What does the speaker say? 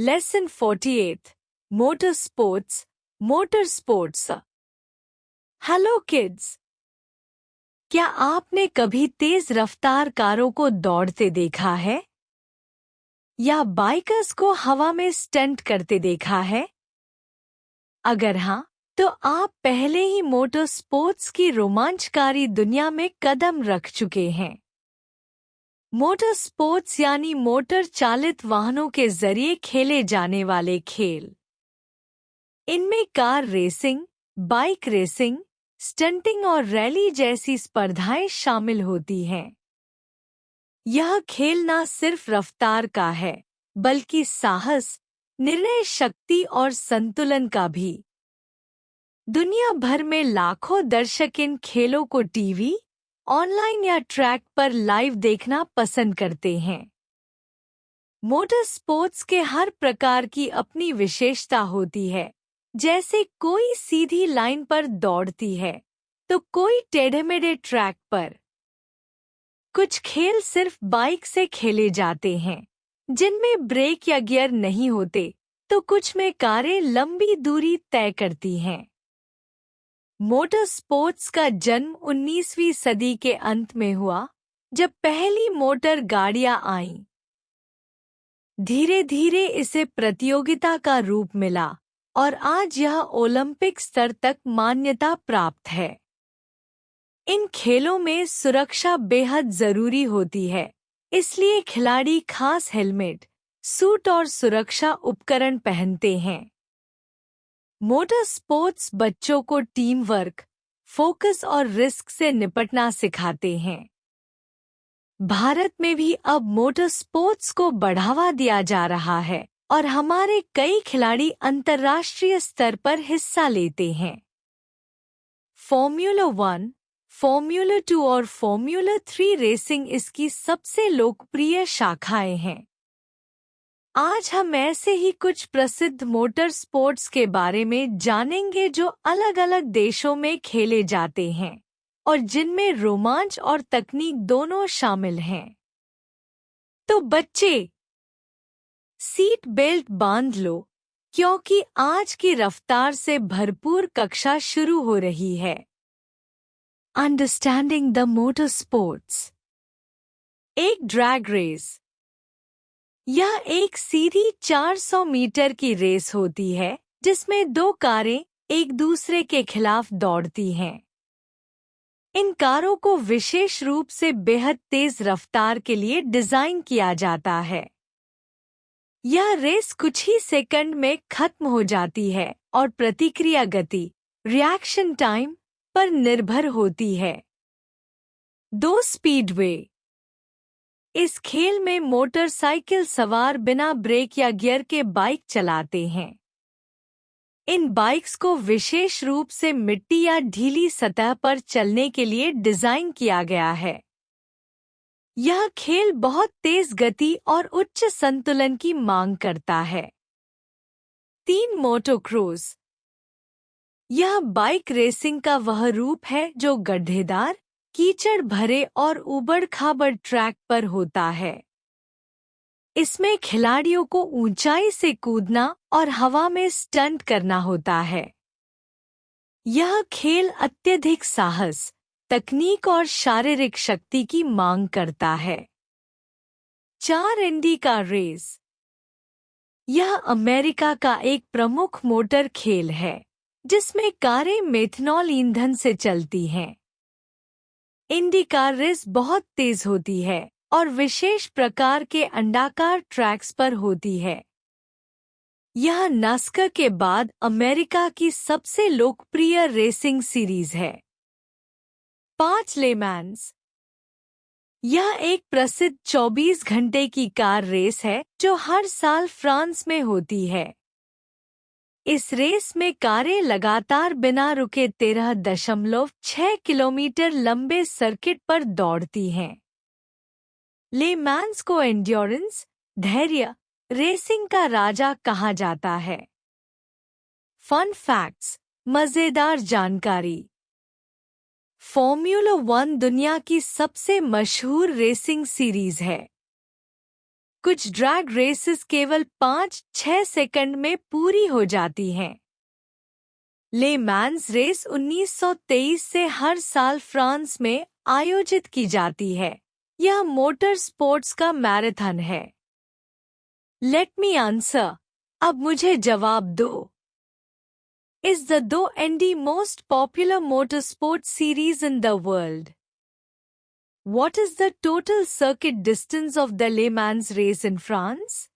Lesson 48 Motorsports Motorsports hello kids, क्या आपने कभी तेज रफ्तार कारों को दौड़ते देखा है या बाइकर्स को हवा में स्टंट करते देखा है? अगर हाँ, तो आप पहले ही मोटर स्पोर्ट्स की रोमांचकारी दुनिया में कदम रख चुके हैं। मोटर स्पोर्ट्स यानी मोटर चालित वाहनों के जरिए खेले जाने वाले खेल। इनमें car racing, bike racing, stunting और रैली जैसी स्पर्धाएं शामिल होती हैं। यह खेल न सिर्फ रफ्तार का है, बल्कि साहस, निर्णय शक्ति और संतुलन का भी। दुनिया भर में लाखों दर्शक इन खेलों को टीवी, ऑनलाइन या ट्रैक पर लाइव देखना पसंद करते हैं। मोटर स्पोर्ट्स के हर प्रकार की अपनी विशेषता होती है, जैसे कोई सीधी लाइन पर दौड़ती है, तो कोई टेढ़े-मेढ़े ट्रैक पर। कुछ खेल सिर्फ बाइक से खेले जाते हैं, जिनमें ब्रेक या गियर नहीं होते, तो कुछ में कारें लंबी दूरी तय करती हैं। मोटर स्पोर्ट्स का जन्म 19वीं सदी के अंत में हुआ, जब पहली मोटर गाड़ियां आईं। धीरे धीरे इसे प्रतियोगिता का रूप मिला और आज यह ओलंपिक स्तर तक मान्यता प्राप्त है। इन खेलों में सुरक्षा बेहद जरूरी होती है, इसलिए खिलाड़ी खास हेलमेट, सूट और सुरक्षा उपकरण पहनते हैं। मोटर स्पोर्ट्स बच्चों को टीम वर्क, फोकस और रिस्क से निपटना सिखाते हैं। भारत में भी अब मोटर स्पोर्ट्स को बढ़ावा दिया जा रहा है और हमारे कई खिलाड़ी अंतर्राष्ट्रीय स्तर पर हिस्सा लेते हैं। फॉर्मूला 1, फॉर्मूला 2 और फॉर्मूला 3 रेसिंग इसकी सबसे लोकप्रिय शाखाएं हैं। आज हम ऐसे ही कुछ प्रसिद्ध मोटर स्पोर्ट्स के बारे में जानेंगे जो अलग-अलग देशों में खेले जाते हैं और जिनमें रोमांच और तकनीक दोनों शामिल हैं। तो बच्चे, सीट बेल्ट बांध लो, क्योंकि आज की रफ्तार से भरपूर कक्षा शुरू हो रही है। Understanding the motor sports. एक ड्रैग रेस। यह एक सीधी 400 मीटर की रेस होती है, जिसमें दो कारें एक दूसरे के खिलाफ दौड़ती हैं। इन कारों को विशेष रूप से बेहद तेज रफ्तार के लिए डिजाइन किया जाता है। यह रेस कुछ ही सेकंड में खत्म हो जाती है और प्रतिक्रिया गति, रिएक्शन टाइम पर निर्भर होती है। 2 स्पीडवे। इस खेल में मोटरसाइकिल सवार बिना ब्रेक या गियर के बाइक चलाते हैं। इन बाइक्स को विशेष रूप से मिट्टी या ढीली सतह पर चलने के लिए डिजाइन किया गया है। यह खेल बहुत तेज गति और उच्च संतुलन की मांग करता है। 3 मोटोक्रॉस। यह बाइक रेसिंग का वह रूप है जो गड्ढेदार, कीचड़ भरे और ऊबड़-खाबड़ ट्रैक पर होता है। इसमें खिलाड़ियों को ऊंचाई से कूदना और हवा में स्टंट करना होता है। यह खेल अत्यधिक साहस, तकनीक और शारीरिक शक्ति की मांग करता है। 4 इंडी रेस। यह अमेरिका का एक प्रमुख मोटर खेल है, जिसमें कारें मेथनॉल ईंधन से चलती हैं। इंडी कार रेस बहुत तेज होती है और विशेष प्रकार के अंडाकार ट्रैक्स पर होती है। यह नास्कर के बाद अमेरिका की सबसे लोकप्रिय रेसिंग सीरीज है। 5 ले मैन्स। यह एक प्रसिद्ध 24 घंटे की कार रेस है जो हर साल फ्रांस में होती है। इस रेस में कारें लगातार बिना रुके 13.6 किलोमीटर लंबे सर्किट पर दौड़ती हैं। ले मैन्स को एंड्योरेंस, धैर्य, रेसिंग का राजा कहा जाता है। फन फैक्ट्स, मजेदार जानकारी। फॉर्मूला 1 दुनिया की सबसे मशहूर रेसिंग सीरीज है। कुछ ड्रैग रेसेस केवल 5-6 सेकंड में पूरी हो जाती हैं। ले मैन्स रेस 1923 से हर साल फ्रांस में आयोजित की जाती है। यह मोटर स्पोर्ट्स का मैराथन है। Let me answer. अब मुझे जवाब दो। Is the Do&D most popular motorsport series in the world? What is the total circuit distance of the Le Mans race in France?